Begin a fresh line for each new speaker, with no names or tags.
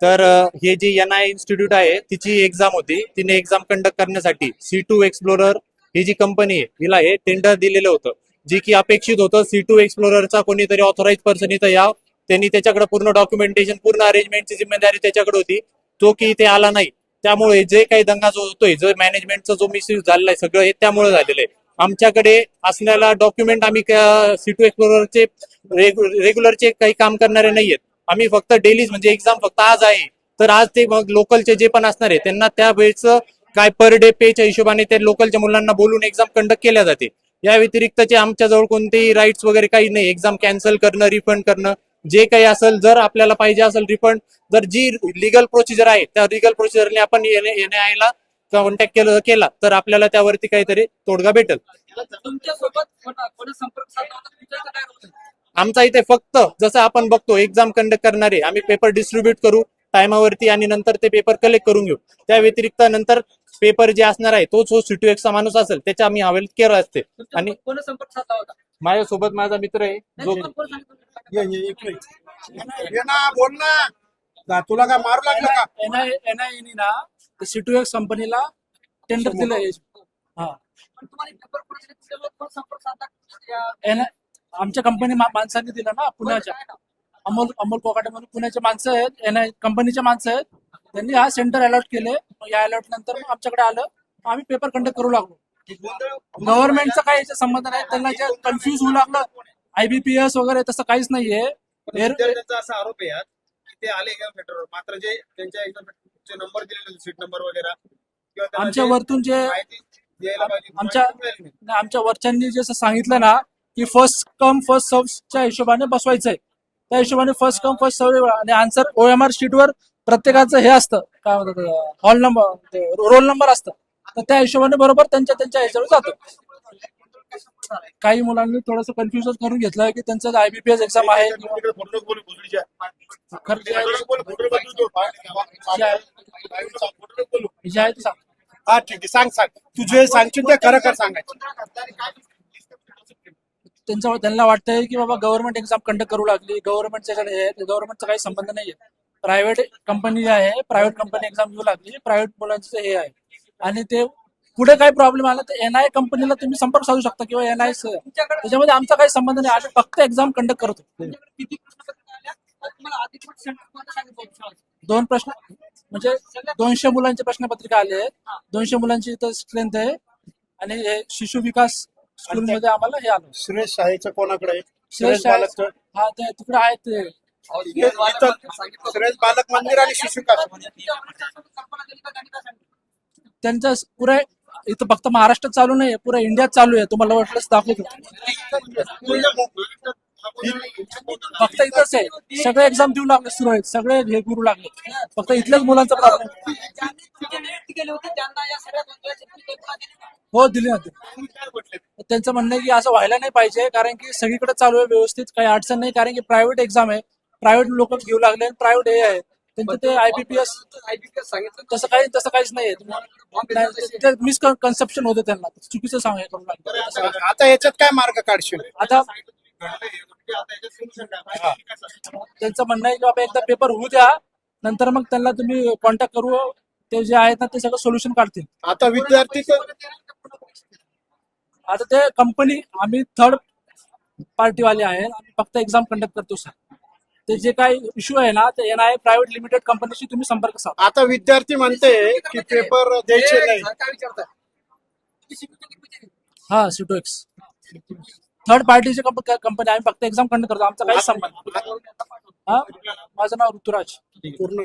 तर हे जे NI इन्स्टिट्यूट आहे तिची एक्झाम होती. तिने एक्झाम कंडक्ट करण्यासाठी C2 एक्सप्लोरर ही जी कंपनी आहे हिला हे टेंडर दिलेलं होतं, जी की अपेक्षित होतं C2 एक्सप्लोररचा कोणीतरी ऑथराइज पर्सन इथं याव. त्यांनी त्याच्याकडे पूर्ण डॉक्युमेंटेशन, पूर्ण अरेंजमेंटची जिम्मेदारी त्याच्याकडे होती, तो की इथे आला नाही. त्यामुळे जे काही दंगा जो होतोय, जो मॅनेजमेंटचा जो मिसयूज झालेला आहे, सगळं हे त्यामुळे झालेलं आहे. आमच्याकडे असलेला डॉक्युमेंट आम्ही C2 एक्सप्लोररचे रेग्युलरचे काही काम करणारे नाहीयेत. आम्ही फक्त डेलीज म्हणजे एक्झाम फक्त आज आहे, तर आज ते मग लोकलचे जे पण असणार आहे त्यांना त्या वेळेचं काय पर डे पेच्या हिशोबाने ते लोकलच्या मुलांना बोलून एक्झाम कंडक्ट केल्या जाते. या व्यतिरिक्तचे आमच्याजवळ कोणतेही राईट्स वगैरे काही नाही. एक्झाम कॅन्सल करणं, रिफंड करणं, जे काही असेल, जर आपल्याला पाहिजे असेल रिफंड, जर जी लिगल प्रोसिजर आहे त्या लिगल प्रोसिजरने आपण NI ला कॉन्टॅक्ट केला तर आपल्याला त्यावरती काहीतरी तोडगा भेटेल. आमचा इथे फक्त जसं आपण बघतो एक्झाम कंडक्ट करणारे आम्ही पेपर डिस्ट्रीब्यूट करू टायमावरती आणि नंतर ते पेपर कलेक्ट करून घेऊ. त्या व्यतिरिक्त नंतर पेपर जे असणार आहे तोच C2 चा माणूस असेल त्याच्या आम्ही हवेल केअर असते. आणि माझ्यासोबत माझा मित्र आहे जो
बोल ना, तुला काय मारू लागलं का?
NI ना C2 कंपनीला टेंडर दिलंय. हा, आमच्या कंपनी माणसांनी दिलं ना, पुण्याच्या अमोल कोकाटे म्हणून पुण्याचे माणसं आहेत, NI कंपनीचे माणसं आहेत. त्यांनी हा सेंटर अलॉट केले. या अलॉट नंतर मग आमच्याकडे आलं, आम्ही पेपर कंडक्ट करू लागलो. गव्हर्नमेंटचा काही याचा संबंध नाही. त्यांना जे कन्फ्युज होऊ लागलं IBPS वगैरे, तसं काहीच नाहीये.
त्यांचा असा आरोप आहे की ते आले एक्झाम सेंटरवर, मात्र जे त्यांच्या एक्झाम सेंटरचे नंबर दिलेले, सीट नंबर वगैरे किंवा त्यांना
आमच्या
जे
वरतून जे
माहिती द्यायला पाहिजे, ती
आमच्या
माहिती मिळाली नाही.
आमच्या वरच्यांनी जसं सांगितलं ना की फर्स्ट कम फर्स्ट सर्व्हच्या हिशोबाने बसवायचंय, त्या हिशोबाने फर्स्ट कम फर्स्ट सर्व्ह आणि आन्सर OMR शीटवर प्रत्येकाचं हे असतं, काय म्हणतात, हॉल नंबर, रोल नंबर असतं. तर त्या हिशोबाने बरोबर त्यांच्या ह्याच्यावर जातो. काही मुलांनी थोडंसं कन्फ्युजन करून घेतलं की त्यांचं IBPS एक्झाम आहे किंवा
तिकडे फोटो बोलू, भोसडीच्या.
खर्च
फोटो बोलू.
जे आहे ते सांग.
हा ठीक आहे, सांग तुझे सांगशील ते खरं सांगायचं.
त्यांना वाटतंय की बाबा गव्हर्नमेंट एक्झाम कंडक्ट करू लागली, गव्हर्नमेंटचा काही संबंध नाहीये. प्रायव्हेट कंपनी आहे, प्रायव्हेट कंपनी एक्झाम घेऊ लागली, प्रायव्हेट मुलांचं हे आहे. आणि ते पुढे काही प्रॉब्लेम आला तर NI कंपनीला तुम्ही संपर्क साधू शकता किंवा NI त्याच्यामध्ये आमचा काही संबंध नाही. आम्ही फक्त एक्झाम कंडक्ट करतो. 2 प्रश्न म्हणजे 200 मुलांची प्रश्नपत्रिका आले आहेत. 200 मुलांची इथं स्ट्रेंथ आहे. आणि हे शिशु विकास स्कूल मध्ये आम्हाला हे आलं.
सुरेश शाळेचं कोणाकडे आहे?
सुरेश
बालकचं?
हा, ते तिकडे आहेत ते.
सुरेश बालक मंदिर आणि शिशुकास.
त्यांचं पुऱ्या इथं फक्त महाराष्ट्रात चालू नाही, पुऱ्या इंडियात चालू आहे. तुम्हाला वाटलंच दाखवतो. फक्त इथंच आहे, सगळे एक्झाम देऊ लागले, सुरू आहेत, सगळे हे करू लागले. फक्त इथल्याच मुलांचा प्रॉब्लेम. हो, दिले होते. त्यांचं म्हणणं आहे की असं व्हायला नाही पाहिजे, कारण की सगळीकडे चालू आहे व्यवस्थित, काही अडचण नाही. कारण की प्रायव्हेट एक्झाम आहे, प्रायव्हेट लोक घेऊ लागले, प्रायव्हेट हे आहे त्यांचं. ते IBPS तसं काहीच नाहीये. मिसकन्सेप्शन होतं, त्यांना चुकीचं सांगायला करू लागलं.
आता याच्यात काय मार्ग काढशील?
आता त्यांचं म्हणणं आहे की बाबा एकदा पेपर होऊ द्या, नंतर मग त्यांना तुम्ही कॉन्टॅक्ट करू, ते जे आहेत ना ते सगळं सोल्युशन काढतील.
आता विद्यार्थी
आता ते कंपनी, आम्ही थर्ड पार्टीवाले आहे, आम्ही फक्त एक्झाम कंडक्ट करतो सर. ते जे काही इश्यू आहे ना ते NI प्रायव्हेट लिमिटेड कंपनीशी तुम्ही संपर्क साधा.
आता विद्यार्थी म्हणते की पेपर द्यायचे नाही.
हा, C2 थर्ड पार्टीची कंपनी, आम्ही फक्त एक्झाम कंडक्ट करतो, आमचा काहीच संबंध. हा, माझं नाव ऋतुराज.
पूर्ण